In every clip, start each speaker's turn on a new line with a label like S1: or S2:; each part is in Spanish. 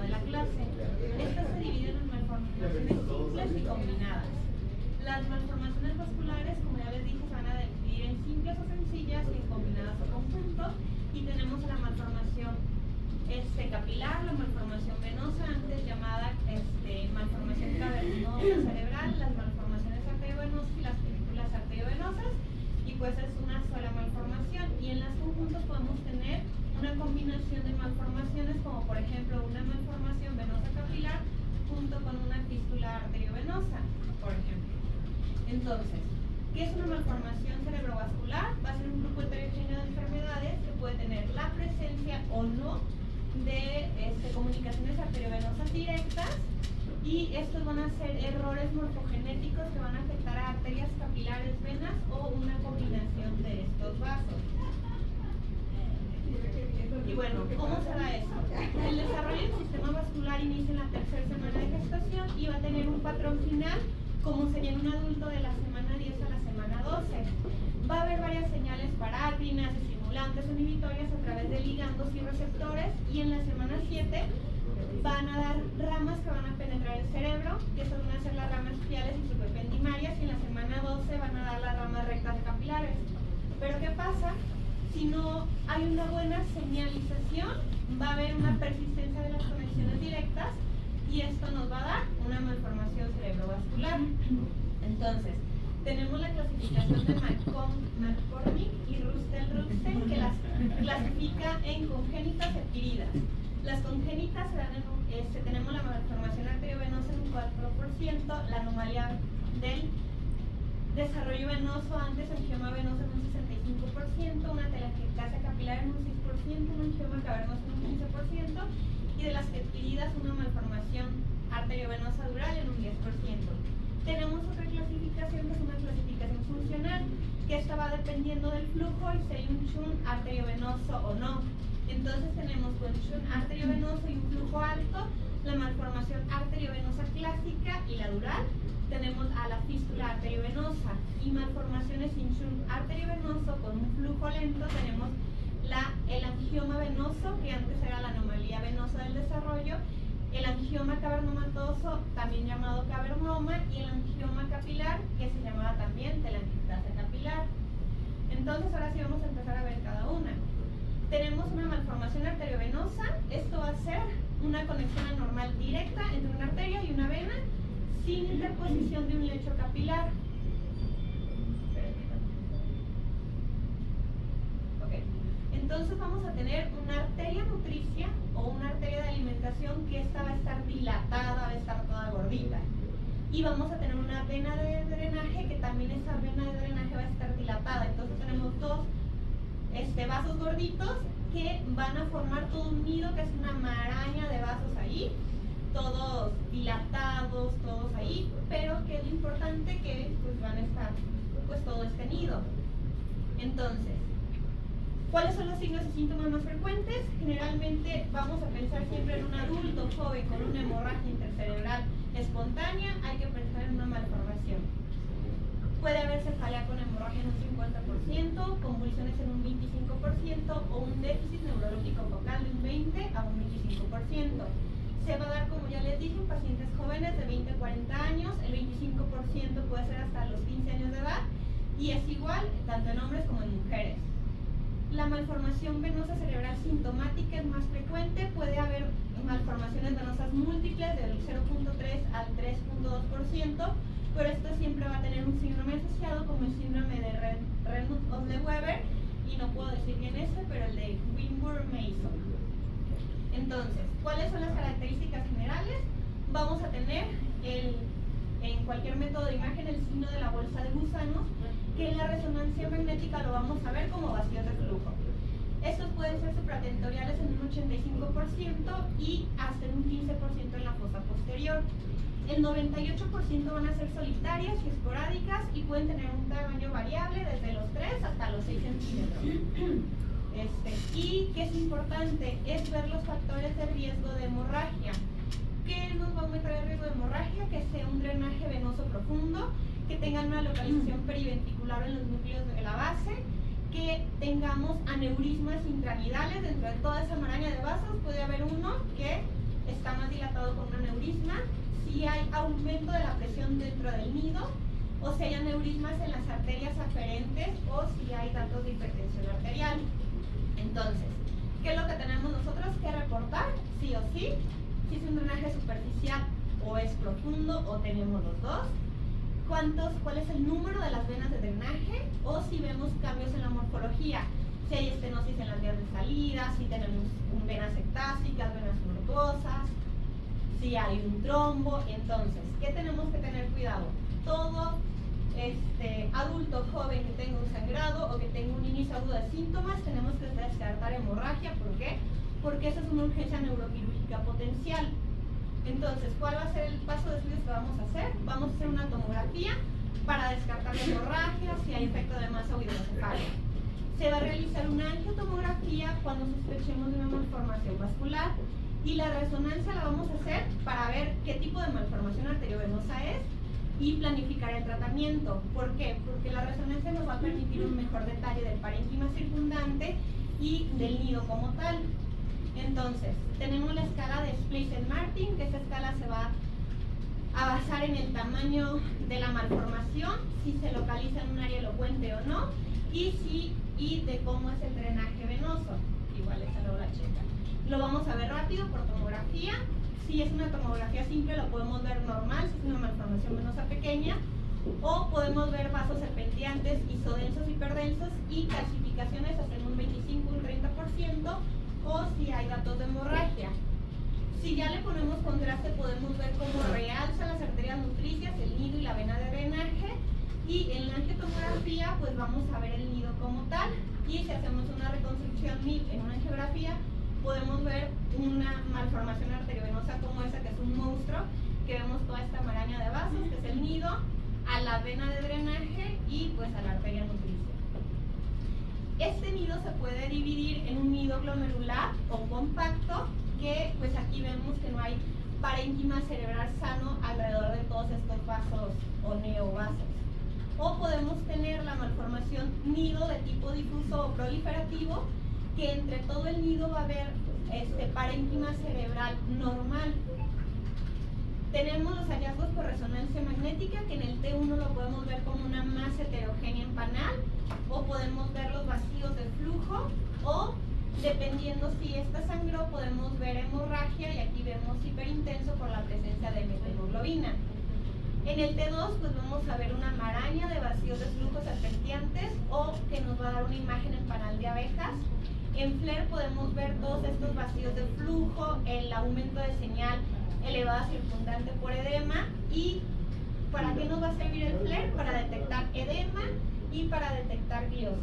S1: de la clase. Estas se dividen en malformaciones simples y combinadas. Las malformaciones vasculares, como ya les dije, se van a dividir en simples o sencillas y en combinadas o conjunto. Y tenemos la malformación capilar, la malformación venosa, antes llamada malformación cavernosa cerebral, las malformaciones arteriovenosas y las películas arteriovenosas, y pues es una sola malformación. Y en las conjuntos podemos tener una combinación de malformaciones, como por ejemplo una malformación venosa capilar junto con una fístula arteriovenosa, por ejemplo. Entonces, ¿qué es una malformación cerebrovascular? Va a ser un grupo heterogéneo de enfermedades que puede tener la presencia o no de comunicaciones arteriovenosas directas, y estos van a ser errores morfogenéticos que van a afectar a arterias capilares, venas o una combinación de estos vasos. Y bueno, ¿cómo se da eso? El desarrollo del sistema vascular inicia en la tercera semana de gestación y va a tener un patrón final como sería en un adulto de la semana 10 a la semana 12. Va a haber varias señales parácrinas, estimulantes o inhibitorias a través de ligandos y receptores, y en la semana 7 van a dar ramas que van a penetrar el cerebro, que estas van a ser las ramas fiales y subependimarias, y en la semana 12 van a dar las ramas rectas capilares. Pero ¿qué pasa? Si no hay una buena señalización, va a haber una persistencia de las conexiones directas, y esto nos va a dar una malformación cerebrovascular. Entonces, tenemos la clasificación de McCormick y Russell-Ruxen, que las clasifica en congénitas y adquiridas. Las congénitas se dan tenemos la malformación arteriovenosa en un 4%, la anomalía del desarrollo venoso antes angioma venoso en un 65%, una telangiectasia capilar en un 6%, un angioma cavernoso en un 15%, y de las adquiridas una malformación arteriovenosa dural en un 10%. Tenemos otra clasificación, que es una clasificación funcional, que esta va dependiendo del flujo y si hay un shunt arteriovenoso o no. Entonces tenemos un shunt arteriovenoso y un flujo alto, la malformación arteriovenosa clásica y la dural. Tenemos a la fístula arteriovenosa, y malformaciones sin shunt arteriovenoso con un flujo lento tenemos el angioma venoso, que antes era la anomalía venosa del desarrollo, el angioma cavernomatoso, también llamado cavernoma, y el angioma capilar, que se llamaba también telangiectasia capilar. Entonces, ahora sí vamos a empezar a ver cada una. Tenemos una malformación arteriovenosa. Esto va a ser una conexión anormal directa entre una arteria y una vena, sin interposición de un lecho capilar. Entonces vamos a tener una arteria nutricia o una arteria de alimentación, que esta va a estar dilatada, va a estar toda gordita. Y vamos a tener una vena de drenaje, que también esa vena de drenaje va a estar dilatada. Entonces tenemos dos vasos gorditos que van a formar todo un nido, que es una maraña de vasos ahí, todos dilatados, todos ahí, pero que es lo importante que pues van a estar pues todo este nido. Entonces, ¿cuáles son los signos y síntomas más frecuentes? Generalmente vamos a pensar siempre en un adulto joven con una hemorragia intercerebral espontánea, hay que pensar en una malformación. Puede haber cefalea con hemorragia en un 50%, convulsiones en un 25% o un déficit neurológico focal de un 20 a un 25%. Se va a dar, como ya les dije, en pacientes jóvenes de 20 a 40 años, el 25% puede ser hasta los 15 años de edad, y es igual tanto en hombres como en mujeres. La malformación venosa cerebral sintomática es más frecuente, puede haber malformaciones venosas múltiples del 0.3 al 3.2%, pero esto siempre va a tener un síndrome asociado, como el síndrome de Raynaud-Osler-Weber, y no puedo decir bien ese, pero el de Winburn-Mason. Entonces, ¿cuáles son las características generales? Vamos a tener en cualquier método de imagen el signo de la bolsa de gusanos, que en la resonancia magnética lo vamos a ver como vacíos de flujo. Estos pueden ser supratentoriales en un 85% y hasta en un 15% en la fosa posterior. El 98% van a ser solitarias y esporádicas y pueden tener un tamaño variable desde los 3 hasta los 6 centímetros. Y que es importante es ver los factores de riesgo de hemorragia. ¿Qué nos va a aumentar el riesgo de hemorragia? Que sea un drenaje venoso profundo, que tengan una localización periventricular en los núcleos de la base, que tengamos aneurismas intranidales dentro de toda esa maraña de vasos. Puede haber uno que está más dilatado con un aneurisma, si hay aumento de la presión dentro del nido, o si hay aneurismas en las arterias aferentes, o si hay datos de hipertensión arterial. Entonces, ¿qué es lo que tenemos nosotros que reportar? Sí o sí, si es un drenaje superficial o es profundo o tenemos los dos. ¿Cuál es el número de las venas de drenaje? O si vemos cambios en la morfología, si hay estenosis en las vías de salida, si tenemos venas ectásicas, venas tortuosas, si hay un trombo. Entonces, ¿qué tenemos que tener cuidado? Todo adulto joven que tenga un sangrado o que tenga un inicio agudo de síntomas, tenemos que descartar hemorragia. ¿Por qué? Porque esa es una urgencia neuroquirúrgica potencial. Entonces, ¿cuál va a ser el paso de estudios que vamos a hacer? Vamos a hacer una tomografía para descartar hemorragia, si hay efecto de masa o hidrocefalia. Se va a realizar una angiotomografía cuando sospechemos de una malformación vascular, y la resonancia la vamos a hacer para ver qué tipo de malformación arteriovenosa es y planificar el tratamiento. ¿Por qué? Porque la resonancia nos va a permitir un mejor detalle del parénquima circundante y del nido como tal. Entonces, tenemos la escala de Splitzer-Martin, que esa escala se va a basar en el tamaño de la malformación, si se localiza en un área elocuente o no, y de cómo es el drenaje venoso. Igual esa luego la checa. Lo vamos a ver rápido por tomografía. Si es una tomografía simple, lo podemos ver normal, si es una malformación venosa pequeña, o podemos ver vasos serpenteantes, isodensos, hiperdensos y calcificaciones hasta en un 25 un 30%, o si hay datos de hemorragia. Si ya le ponemos contraste, podemos ver cómo realzan las arterias nutricias, el nido y la vena de drenaje, y en la angiotomografía pues vamos a ver el nido como tal, y si hacemos una reconstrucción MIP en una angiografía, podemos ver una malformación arteriovenosa como esa, que es un monstruo, que vemos toda esta maraña de vasos, que es el nido, a la vena de drenaje y pues a la arteria nutricia. Este nido se puede dividir en un nido glomerular o compacto, que pues aquí vemos que no hay parénquima cerebral sano alrededor de todos estos vasos o neovasos. O podemos tener la malformación nido de tipo difuso o proliferativo, que entre todo el nido va a haber parénquima cerebral normal. Tenemos los hallazgos por resonancia magnética, que en el T1 lo podemos ver como una masa heterogénea en panal, o podemos ver los vacíos de flujo, o dependiendo si esta sangró, podemos ver hemorragia, y aquí vemos hiperintenso por la presencia de methemoglobina. En el T2 pues vamos a ver una maraña de vacíos de flujo serpenteantes, o que nos va a dar una imagen en panal de abejas. En FLAIR podemos ver todos estos vacíos de flujo, el aumento de señal elevada circundante por edema. ¿Y para qué nos va a servir el FLAIR? Para detectar edema y para detectar gliosis.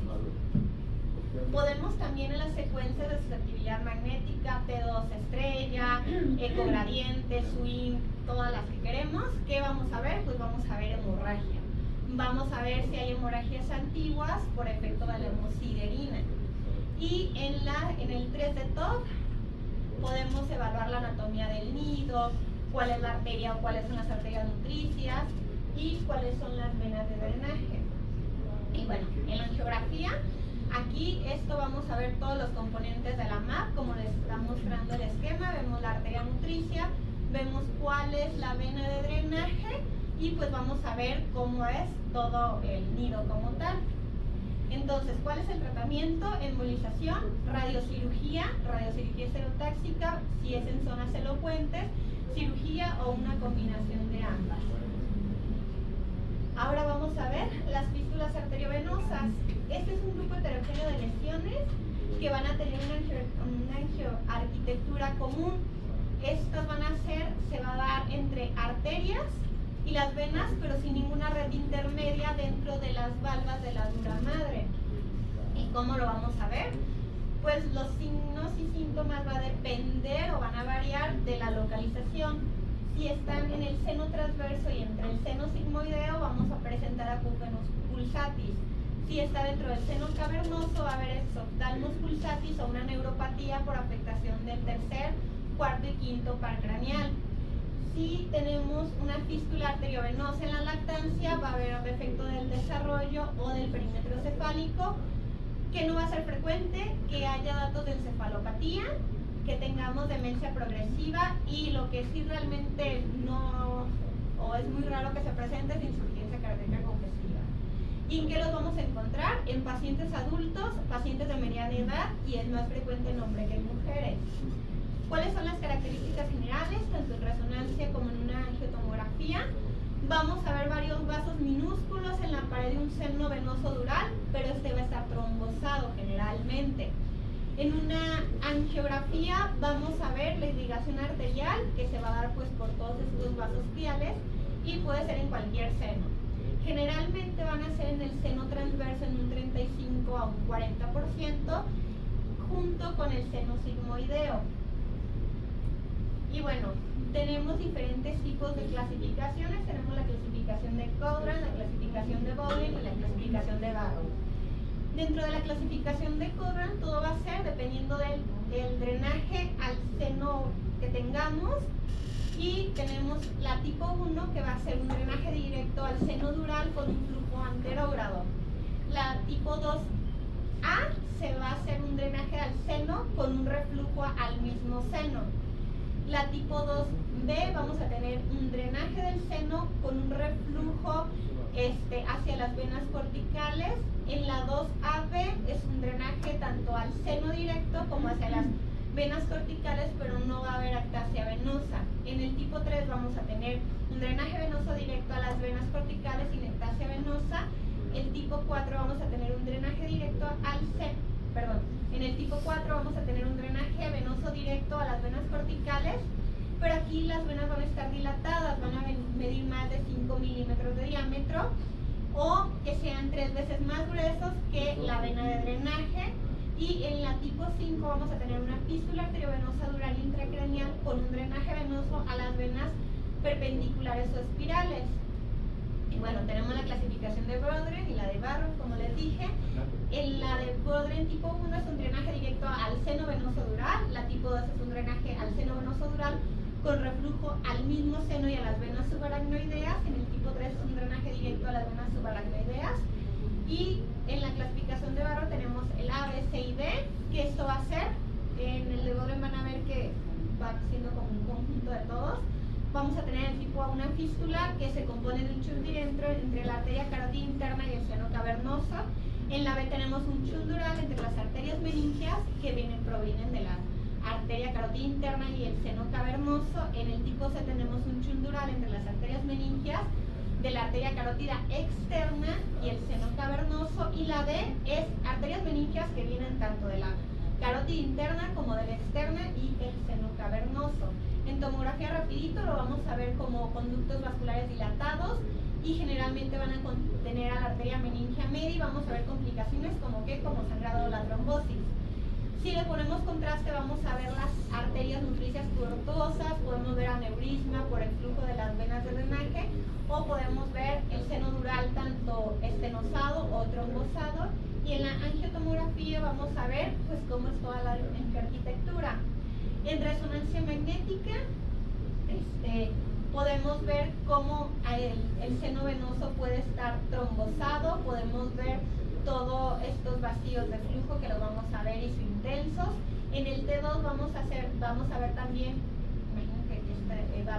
S1: Podemos también en las secuencias de susceptibilidad magnética, T2 estrella, ecogradiente, swing, todas las que queremos, ¿qué vamos a ver? Pues vamos a ver hemorragia. Vamos a ver si hay hemorragias antiguas por efecto de la hemosiderina. Y en el 3 de TOP podemos evaluar la anatomía del nido, cuál es la arteria o cuáles son las arterias nutricias y cuáles son las venas de drenaje. Y bueno, en la angiografía, aquí vamos a ver todos los componentes de la MAP, como les está mostrando el esquema. Vemos la arteria nutricia, vemos cuál es la vena de drenaje, y pues vamos a ver cómo es todo el nido como tal. Entonces, ¿cuál es el tratamiento? Embolización, radiocirugía estereotáxica, si es en zonas elocuentes, cirugía o una combinación de ambas. Ahora vamos a ver las fístulas arteriovenosas. Este es un grupo heterogéneo de lesiones que van a tener una angioarquitectura común. Estas se va a dar entre arterias y las venas, pero sin ninguna red intermedia dentro de las valvas de la dura madre. ¿Y cómo lo vamos a ver? Pues los signos y síntomas va a depender o van a variar de la localización. Si están en el seno transverso y entre el seno sigmoideo, vamos a presentar acúfenos pulsatis. Si está dentro del seno cavernoso, va a haber exoftalmos pulsatis o una neuropatía por afectación del tercer, cuarto y quinto par craneal. Si tenemos una fístula arteriovenosa en la lactancia, va a haber defecto del desarrollo o del perímetro cefálico, que no va a ser frecuente que haya datos de encefalopatía, que tengamos demencia progresiva, y lo que sí realmente no, o es muy raro que se presente, es insuficiencia cardíaca congestiva. ¿Y en qué los vamos a encontrar? En pacientes adultos, pacientes de mediana edad, y es más frecuente en hombres que en mujeres. ¿Cuáles son las características generales, tanto en resonancia como en una angiotomografía? Vamos a ver varios vasos minúsculos en la pared de un seno venoso dural, pero este va a estar trombosado generalmente. En una angiografía vamos a ver la irrigación arterial, que se va a dar pues por todos estos vasos piales, y puede ser en cualquier seno. Generalmente van a ser en el seno transverso en un 35 a un 40%, junto con el seno sigmoideo. Y bueno, tenemos diferentes tipos de clasificaciones. Tenemos la clasificación de Coudran, la clasificación de Bowden y la clasificación de Barrow. Dentro de la clasificación de Coudran, todo va a ser dependiendo del drenaje al seno que tengamos. Y tenemos la tipo 1, que va a ser un drenaje directo al seno dural con un flujo anterógrado. La tipo 2A se va a hacer un drenaje al seno con un reflujo al mismo seno. La tipo 2B vamos a tener un drenaje del seno con un reflujo hacia las venas corticales. En la 2AB es un drenaje tanto al seno directo como hacia las venas corticales, pero no va a haber actasia venosa. En el tipo 3 vamos a tener un drenaje venoso directo a las venas corticales sin actasia venosa. El tipo 4 vamos a tener un drenaje directo al seno. En el tipo 4 vamos a tener un drenaje venoso directo a las venas corticales, pero aquí las venas van a estar dilatadas, van a medir más de 5 milímetros de diámetro, o que sean 3 veces más gruesos que la vena de drenaje. Y en la tipo 5 vamos a tener una fístula arteriovenosa dural intracraneal con un drenaje venoso a las venas perpendiculares o espirales. Y bueno, tenemos la clasificación de Brodren y la de Barrow, como les dije. En la de Brodren tipo 1 es un drenaje directo al seno venoso dural, la tipo 2 es un drenaje al seno venoso dural con reflujo al mismo seno y a las venas subaracnoideas. En el tipo 3 es un drenaje directo a las venas subaracnoideas. Y en la clasificación de Barrow tenemos el A, B, C y D, que esto va a ser, en el de Brodren van a ver que va siendo como un conjunto de todos. Vamos a tener el tipo A una fístula que se compone de un chundir entre la arteria carótida interna y el seno cavernoso. En la B tenemos un chundural entre las arterias meningias que provienen de la arteria carótida interna y el seno cavernoso. En el tipo C tenemos un chundural entre las arterias meningias de la arteria carótida externa y el seno cavernoso. Y la D es arterias meningias que vienen tanto de la carótida interna como de la externa y el seno cavernoso. En tomografía rapidito lo vamos a ver como conductos vasculares dilatados y generalmente van a contener a la arteria meningia media, y vamos a ver complicaciones como sangrado o la trombosis. Si le ponemos contraste vamos a ver las arterias nutricias tortuosas, podemos ver aneurisma por el flujo de las venas de drenaje, o podemos ver el seno dural tanto estenosado o trombosado. Y en la angiotomografía vamos a ver pues cómo es toda la arquitectura. En resonancia magnética podemos ver cómo el seno venoso puede estar trombosado, podemos ver todos estos vacíos de flujo que los vamos a ver isointensos. En el T2 vamos a ver también,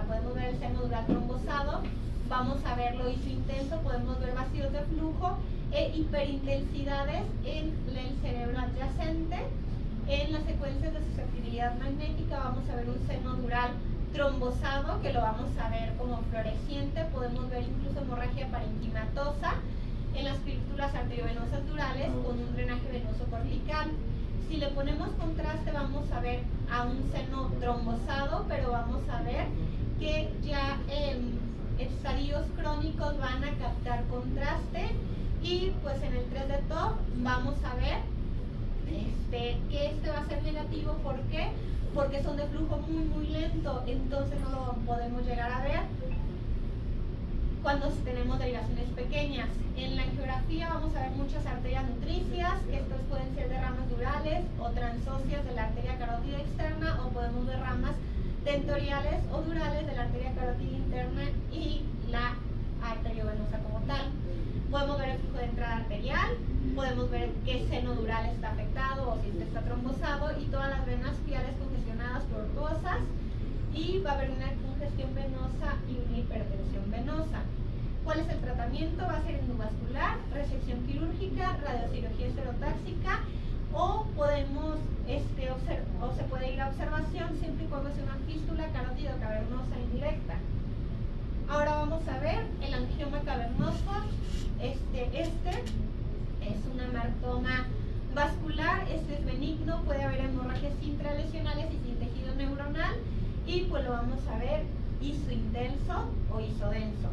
S1: podemos ver el seno dural trombosado, vamos a verlo isointenso, podemos ver vacíos de flujo e hiperintensidades en el cerebro adyacente. En las secuencias de susceptibilidad magnética vamos a ver un seno dural trombosado, que lo vamos a ver como fluoresciente, podemos ver incluso hemorragia parenquimatosa en las pílulas arteriovenosas durales con un drenaje venoso cortical. Si le ponemos contraste vamos a ver a un seno trombosado, pero vamos a ver que ya estadios crónicos van a captar contraste. Y pues en el 3 de TOP vamos a ver que va a ser negativo. ¿Por qué? Porque son de flujo muy lento, entonces no lo podemos llegar a ver cuando tenemos derivaciones pequeñas. En la angiografía vamos a ver muchas arterias nutricias, que estos pueden ser de ramas durales o transóseas de la arteria carótida externa, o podemos ver ramas tentoriales o durales de la arteria carótida interna y la arteriovenosa como tal. Podemos ver el flujo de entrada arterial, podemos ver qué seno dural está afectado o si está trombosado, y todas las venas piales congestionadas más tortuosas, y va a haber una congestión venosa y una hipertensión venosa. ¿Cuál es el tratamiento? Va a ser endovascular, resección quirúrgica, radiocirugía estereotáxica, o podemos o se puede ir a observación siempre y cuando sea una fístula carótido cavernosa indirecta. Ahora vamos a ver el angioma cavernoso. Este es un amartoma vascular, este es benigno, puede haber hemorragias intralesionales y sin tejido neuronal, y pues lo vamos a ver isointenso o isodenso.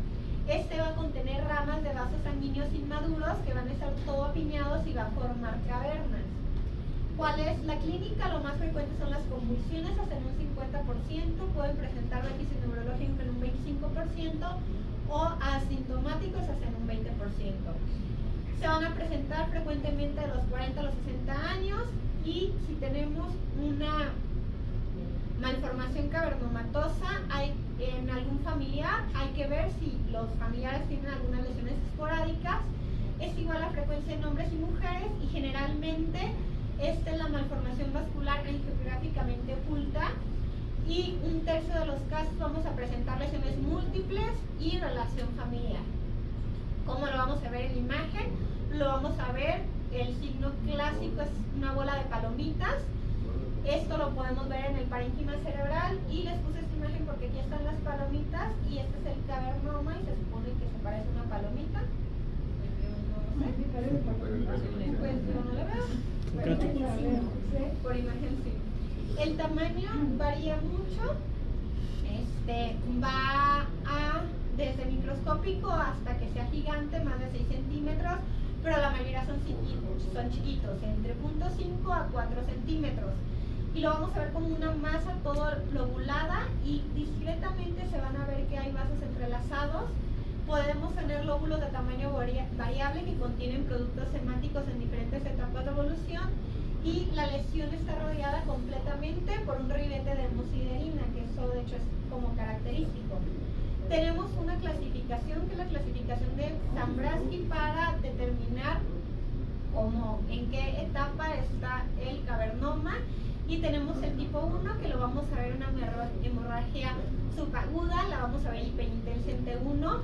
S1: Este va a contener ramas de vasos sanguíneos inmaduros que van a estar todo apiñados y va a formar cavernas. ¿Cuál es la clínica? Lo más frecuente son las convulsiones, hasta en un 50%, pueden presentar déficit neurológico en un 25% o asintomáticos hasta en un 20%. Se van a presentar frecuentemente de los 40 a los 60 años, y si tenemos una malformación cavernomatosa en algún familiar, hay que ver si los familiares tienen algunas lesiones esporádicas. Es igual a frecuencia en hombres y mujeres, y generalmente esta es la malformación vascular angiográficamente oculta, y un tercio de los casos vamos a presentar lesiones múltiples y relación familiar. ¿Cómo lo vamos a ver en la imagen? Lo vamos a ver, el signo clásico es una bola de palomitas. Esto lo podemos ver en el parénquima cerebral, y les puse esta imagen porque aquí están las palomitas y este es el cavernoma y se supone que se parece a una palomita. No sé. Pues yo no la veo. Por imagen sí. El tamaño varía mucho. Va desde microscópico hasta que sea gigante, más de 6 centímetros, pero la mayoría son chiquitos, entre 0.5 a 4 centímetros. Y lo vamos a ver como una masa todo lobulada, y discretamente se van a ver que hay vasos entrelazados. Podemos tener lóbulos de tamaño variable que contienen productos semánticos en diferentes etapas de evolución, y la lesión está rodeada completamente por un ribete de hemosiderina, que eso de hecho es como característico. Tenemos una clasificación, que es la clasificación de Zambrowski, para determinar en qué etapa está el cavernoma, y tenemos el tipo 1, que lo vamos a ver una hemorragia subaguda, la vamos a ver hiperintensa en T1,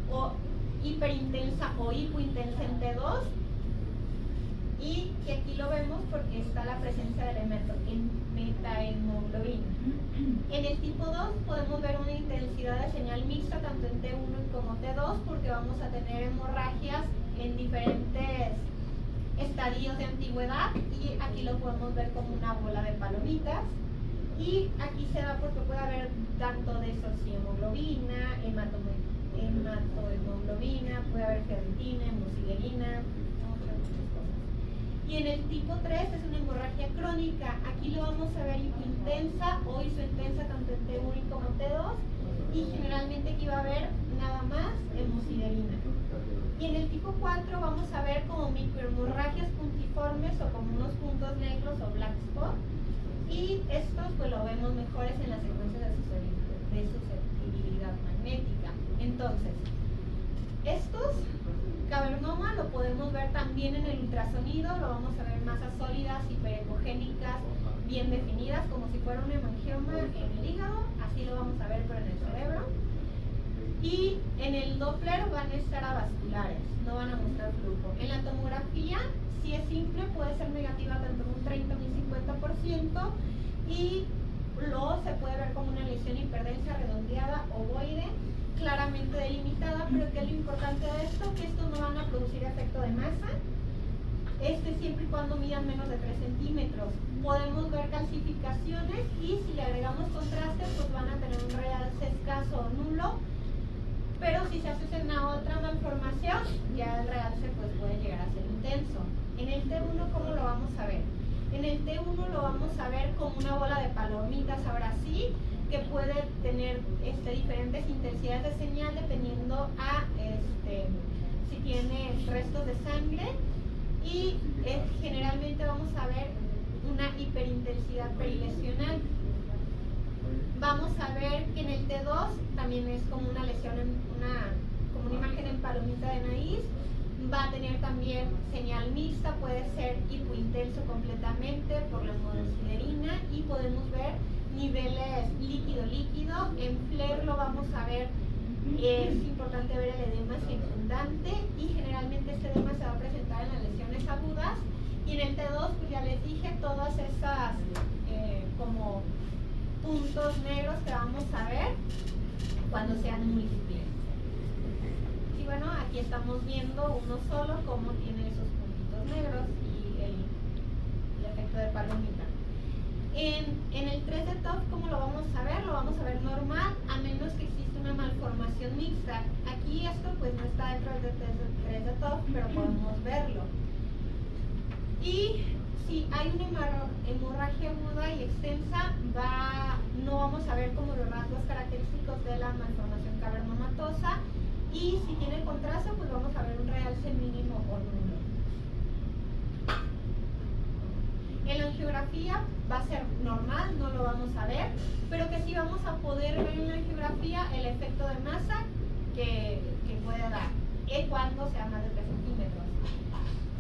S1: o hiperintensa o hipointensa en T2, y que aquí lo vemos porque está la presencia del metahemoglobina. En el tipo 2 podemos ver una intensidad de señal mixta tanto en T1 como T2, porque vamos a tener hemorragias en diferentes estadios de antigüedad, y aquí lo podemos ver como una bola de palomitas. Y aquí se da porque puede haber tanto desoxiemoglobina, hematohemoglobina, puede haber ferritina, hemosiderina, muchas cosas. Y en el tipo 3 es una hemorragia crónica. Aquí lo vamos a ver hipointensa o isointensa tanto en T1 como T2, y generalmente aquí va a haber nada más hemosiderina. Y en el tipo 4 vamos a ver como microhemorragias puntiformes o como unos puntos negros o black spot, y estos pues lo vemos mejores en las secuencias de susceptibilidad magnética. Entonces, estos cavernoma lo podemos ver también en el ultrasonido, lo vamos a ver masas sólidas, hiperecogénicas, bien definidas, como si fuera un hemangioma en el hígado, así lo vamos a ver pero en el cerebro. Y en el Doppler van a estar avasculares, no van a mostrar flujo. En la tomografía, si es simple, puede ser negativa tanto en un 30 o un 50%, y luego se puede ver como una lesión hiperdensa redondeada ovoide, claramente delimitada, pero ¿qué es lo importante de esto? Que estos no van a producir efecto de masa, siempre y cuando midan menos de 3 centímetros. Podemos ver calcificaciones, y si le agregamos contraste, pues van a tener un realce escaso o nulo, pero si se asocian a otra malformación, ya el realce pues puede llegar a ser intenso. En el T1, ¿cómo lo vamos a ver? En el T1 lo vamos a ver como una bola de palomitas, ahora sí, que puede tener diferentes intensidades de señal dependiendo a si tiene restos de sangre, y generalmente vamos a ver una hiperintensidad perilesional. Vamos a ver que en el T2 también es como una lesión, como una imagen en palomita de maíz. Va a tener también señal mixta, puede ser hipointenso completamente por la hemosiderina, y podemos ver niveles líquido-líquido. En FLAIR lo vamos a ver, es importante ver el edema circundante y generalmente este edema se va a presentar en las lesiones agudas. Y en el T2, pues ya les dije, todas esas como puntos negros que vamos a ver cuando sean múltiples. Y bueno, aquí estamos viendo uno solo cómo tiene esos puntitos negros y el efecto de palomita. En el 3 de TOF, ¿cómo lo vamos a ver? Lo vamos a ver normal, a menos que exista una malformación mixta. Aquí esto pues no está dentro del 3 de TOF, pero podemos verlo. Y si hay una hemorragia aguda y extensa, no vamos a ver como los rasgos característicos de la malformación cavernomatosa. Y si tiene contraste, pues vamos a ver un realce mínimo o nulo. En la angiografía va a ser normal, no lo vamos a ver, pero que sí vamos a poder ver en la angiografía el efecto de masa que puede dar cuando sea más de 3 centímetros.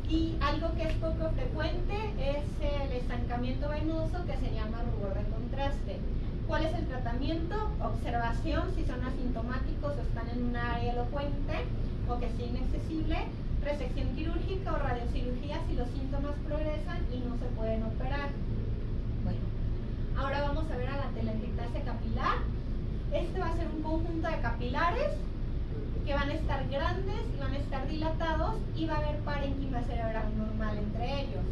S1: Y algo que es poco frecuente es el estancamiento venoso, que se llama rubor de contraste. ¿Cuál es el tratamiento? Observación si son asintomáticos o están en un área elocuente o que es inaccesible, resección quirúrgica o radiocirugía si los síntomas progresan y no se pueden operar. Bueno, ahora vamos a ver a la telangiectasia capilar. Este va a ser un conjunto de capilares que van a estar grandes y van a estar dilatados y va a haber parénquima cerebral normal entre ellos.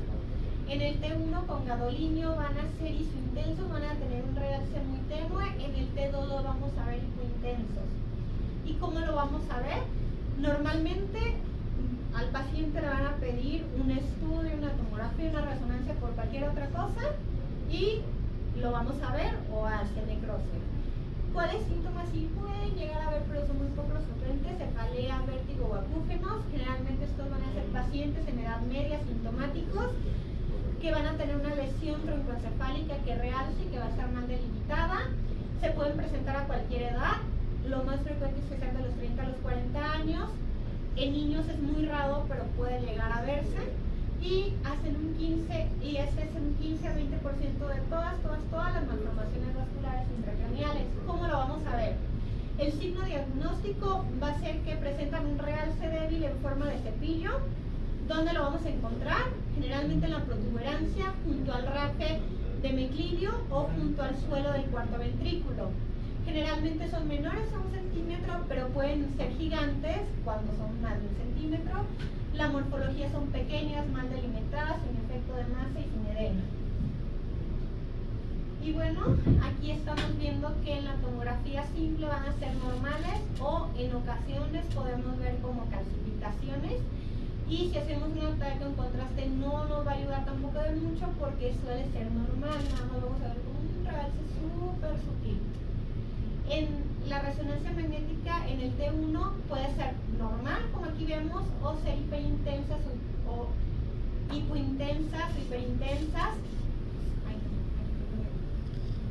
S1: En el T1 con gadolinio van a ser isointensos, van a tener un realce muy tenue. En el T2 lo vamos a ver hipointensos. ¿Y cómo lo vamos a ver? Normalmente al paciente le van a pedir un estudio, una tomografía, una resonancia por cualquier otra cosa y lo vamos a ver o hacer necrosis. ¿Cuáles síntomas sí pueden llegar a ver, pero son muy poco frecuentes? Cefalea, vértigo o acúfenos. Generalmente estos van a ser pacientes en edad media sintomáticos que van a tener una lesión troncoencefálica que realce y que va a estar mal delimitada. Se pueden presentar a cualquier edad. Lo más frecuente es que sean de los 30 a los 40 años. En niños es muy raro, pero puede llegar a verse. Y hacen un 15, y ese es un 15 a 20% de todas las malformaciones vasculares intracraneales. ¿Cómo lo vamos a ver? El signo diagnóstico va a ser que presentan un realce débil en forma de cepillo. ¿Dónde lo vamos a encontrar? Generalmente en la protuberancia, junto al rafe de meclivio o junto al suelo del cuarto ventrículo. Generalmente son menores a 1 centímetro, pero pueden ser gigantes cuando son más de 1 centímetro. La morfología son pequeñas, mal delimitadas, sin efecto de masa y sin edema. Y bueno, aquí estamos viendo que en la tomografía simple van a ser normales o en ocasiones podemos ver como calcificaciones. Y si hacemos un ataque en contraste no nos va a ayudar tampoco de mucho porque suele ser normal, nada más vamos a ver como un realce súper sutil. En la resonancia magnética en el T1 puede ser normal, como aquí vemos, o ser hiperintensas o hipointensas o hiperintensas.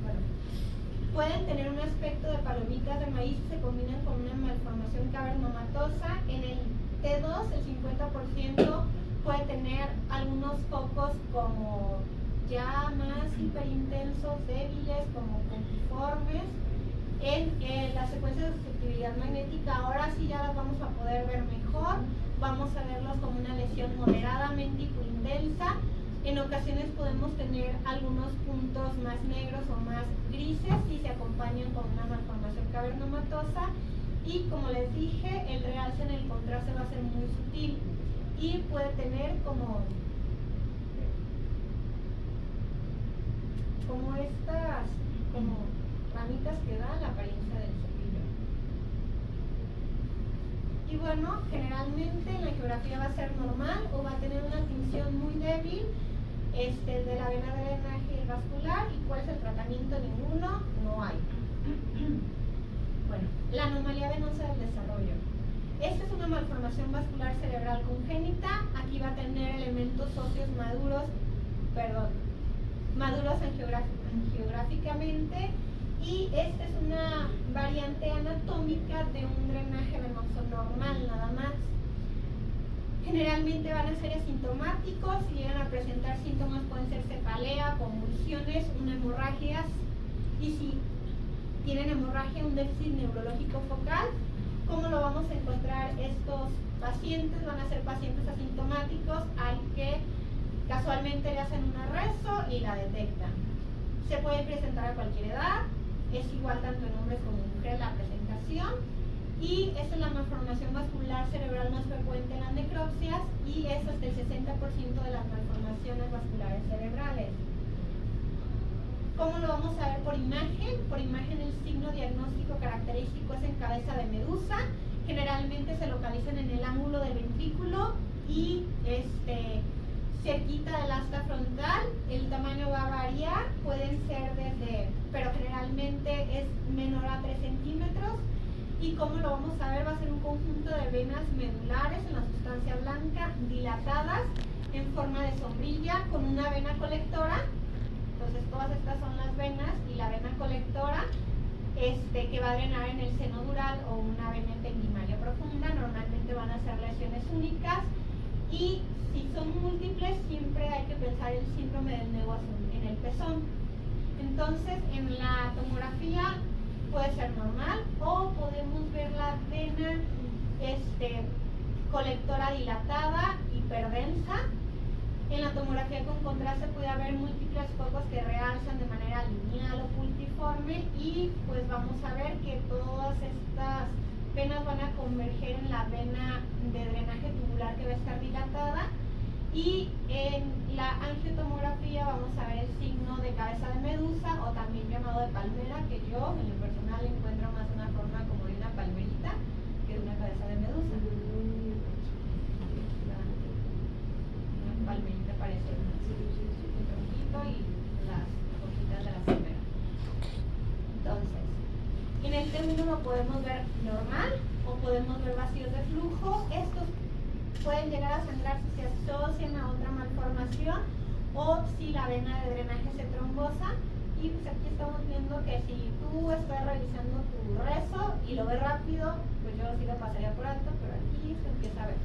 S1: Bueno, pueden tener un aspecto de palomitas de maíz y se combinan con una malformación cavernomatosa. En el T2 el 50% puede tener algunos focos como ya más hiperintensos, débiles, como puntiformes. En las secuencias de susceptibilidad magnética ahora sí ya las vamos a poder ver mejor. Vamos a verlos como una lesión moderadamente hipointensa. En ocasiones podemos tener algunos puntos más negros o más grises y se acompañan con una malformación cavernomatosa. Y como les dije, el realce en el contraste va a ser muy sutil y puede tener como estas ramitas que dan la apariencia del cepillo. Y bueno, generalmente la geografía va a ser normal o va a tener una tinción muy débil de la vena de drenaje vascular. ¿Y cuál es el tratamiento? Ninguno, no hay. Bueno, la anomalía venosa del desarrollo. Esta es una malformación vascular cerebral congénita. Aquí va a tener elementos óseos maduros angiográficamente, y esta es una variante anatómica de un drenaje venoso normal nada más. Generalmente van a ser asintomáticos. Si llegan a presentar síntomas pueden ser cefalea, convulsiones, una hemorragias Y si tienen hemorragia, un déficit neurológico focal, ¿cómo lo vamos a encontrar estos pacientes? Van a ser pacientes asintomáticos al que casualmente le hacen un arresto y la detectan. Se puede presentar a cualquier edad, es igual tanto en hombres como en mujeres la presentación, y esa es la malformación vascular cerebral más frecuente en las necropsias y es hasta el 60% de las malformaciones vasculares cerebrales. ¿Cómo lo vamos a ver por imagen? Por imagen el signo diagnóstico característico es en cabeza de medusa, generalmente se localizan en el ángulo del ventrículo y cerquita del asta frontal. El tamaño va a variar, pueden ser pero generalmente es menor a 3 centímetros. ¿Y cómo lo vamos a ver? Va a ser un conjunto de venas medulares en la sustancia blanca, dilatadas, en forma de sombrilla, con una vena colectora. Entonces todas estas son las venas y la vena colectora que va a drenar en el seno dural o una vena ependimaria profunda. Normalmente van a ser lesiones únicas y si son múltiples siempre hay que pensar el síndrome del nevo azul en el pezón. Entonces en la tomografía puede ser normal o podemos ver la vena colectora dilatada, hiperdensa. En la tomografía con contraste puede haber múltiples focos que realzan de manera lineal o puntiforme y pues vamos a ver que todas estas venas van a converger en la vena de drenaje tubular que va a estar dilatada. Y en la angiotomografía vamos a ver el signo de cabeza de medusa o también llamado de palmera, que yo en lo personal encuentro más una forma como de una palmerita que de una cabeza de medusa. Una palmerita parece un tronquito y las hojitas de la palmera. Entonces, en el T1 lo podemos ver normal o podemos ver vacíos de flujo. Estos pueden llegar a sangrar si se asocian a otra malformación o si la vena de drenaje se trombosa. Y pues aquí estamos viendo que si tú estás revisando tu rezo y lo ves rápido, pues yo sí lo pasaría por alto, pero aquí se empieza a ver.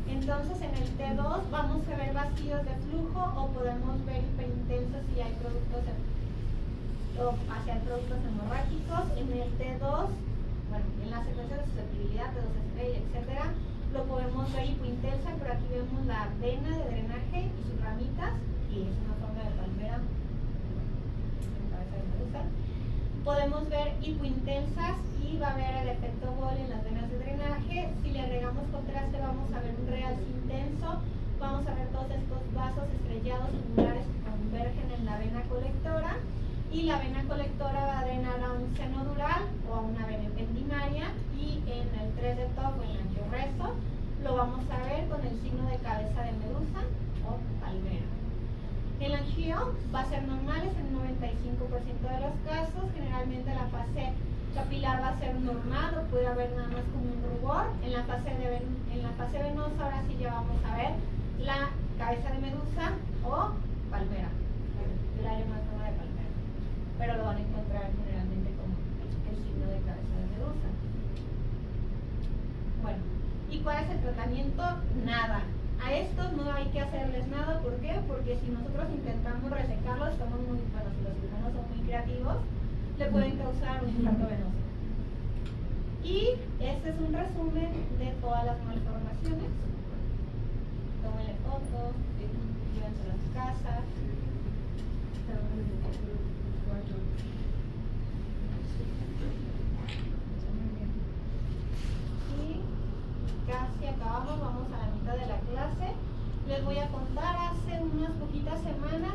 S1: Entonces en el T2 vamos a ver vacíos de flujo o podemos ver hiperintensos si hay productos hacia productos hemorrágicos. En el T2, bueno, en la secuencia de susceptibilidad, T2 estrella, etcétera, lo podemos ver hipointensa, pero aquí vemos la vena de drenaje y sus ramitas, y es una forma de palmera en cabeza de medusa. Podemos ver hipointensas y va a haber el efecto Bol en las venas de drenaje. Si le agregamos contraste vamos a ver un realce intenso, vamos a ver todos estos vasos estrellados angulares que convergen en la vena colectora. Y la vena colectora va a drenar a un seno dural o a una vena ependimaria y en el 3 de TOC o en el angiorezo lo vamos a ver con el signo de cabeza de medusa o palmera. El angio va a ser normal, es en 95% de los casos. Generalmente la fase capilar va a ser normal o puede haber nada más como un rubor. En la fase venosa ahora sí ya vamos a ver la cabeza de medusa o palmera, el área más normal de palmera, pero lo van a encontrar generalmente como el signo de cabeza de medusa. Bueno, ¿y cuál es el tratamiento? Nada. A estos no hay que hacerles nada. ¿Por qué? Porque si nosotros intentamos resecarlos, si los cirujanos son muy creativos, le pueden causar un infarto venoso. Y este es un resumen de todas las malformaciones. Tómenle fotos, llévenselo a su casa. Y casi acabamos, vamos a la mitad de la clase. Les voy a contar, hace unas poquitas semanas